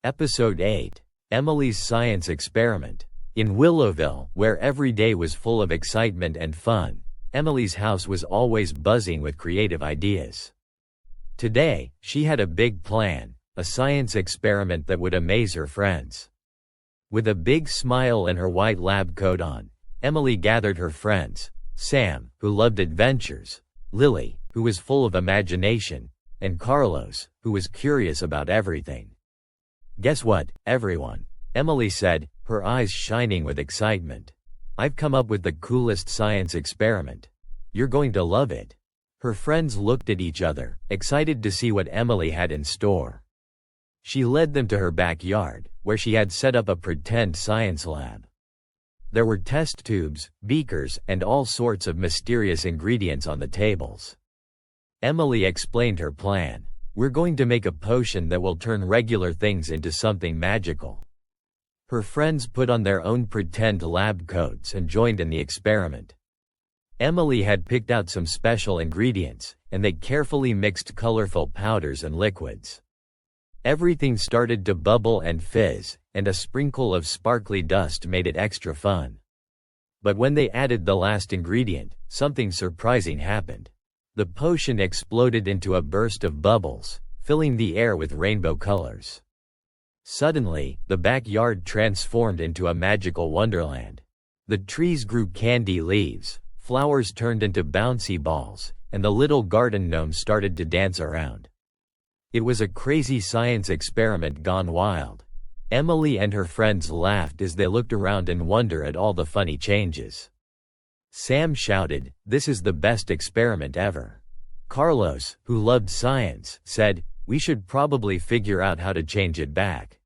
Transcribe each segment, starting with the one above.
Episode 8. Emily's Science Experiment. In Willowville, where every day was full of excitement and fun, Emily's house was always buzzing with creative ideas. Today, she had a big plan, a science experiment that would amaze her friends. With a big smile and her white lab coat on, Emily gathered her friends: Sam, who loved adventures; Lily, who was full of imagination; and Carlos, who was curious about everything. "Guess what, everyone?" Emily said, her eyes shining with excitement. "I've come up with the coolest science experiment. You're going to love it." Her friends looked at each other, excited to see what Emily had in store. She led them to her backyard, where she had set up a pretend science lab. There were test tubes, beakers, and all sorts of mysterious ingredients on the tables. Emily explained her plan. "We're going to make a potion that will turn regular things into something magical." Her friends put on their own pretend lab coats and joined in the experiment. Emily had picked out some special ingredients, and they carefully mixed colorful powders and liquids. Everything started to bubble and fizz, and a sprinkle of sparkly dust made it extra fun. But when they added the last ingredient, something surprising happened. The potion exploded into a burst of bubbles, filling the air with rainbow colors. Suddenly, the backyard transformed into a magical wonderland. The trees grew candy leaves, flowers turned into bouncy balls, and the little garden gnomes started to dance around. It was a crazy science experiment gone wild. Emily and her friends laughed as they looked around in wonder at all the funny changes. Sam shouted, "This is the best experiment ever." Carlos, who loved science, said, "We should probably figure out how to change it back."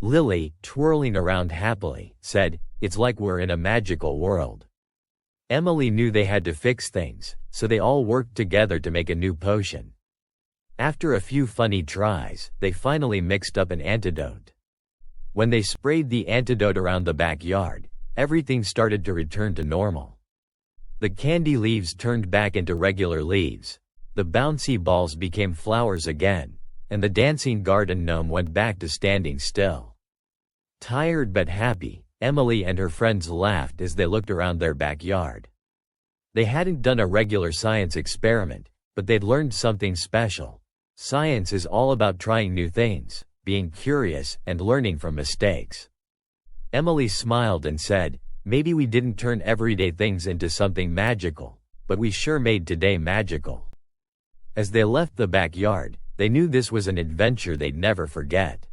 Lily, twirling around happily, said, "It's like we're in a magical world." Emily knew they had to fix things, so they all worked together to make a new potion. After a few funny tries, they finally mixed up an antidote. When they sprayed the antidote around the backyard, everything started to return to normal. The candy leaves turned back into regular leaves, the bouncy balls became flowers again, and the dancing garden gnome went back to standing still. Tired but happy, Emily and her friends laughed as they looked around their backyard. They hadn't done a regular science experiment, but they'd learned something special. Science is all about trying new things, being curious, and learning from mistakes. Emily smiled and said, "Maybe we didn't turn everyday things into something magical, but we sure made today magical." As they left the backyard, they knew this was an adventure they'd never forget.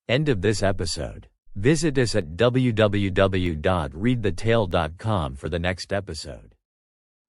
End of this episode. Visit us at www.readthetale.com for the next episode.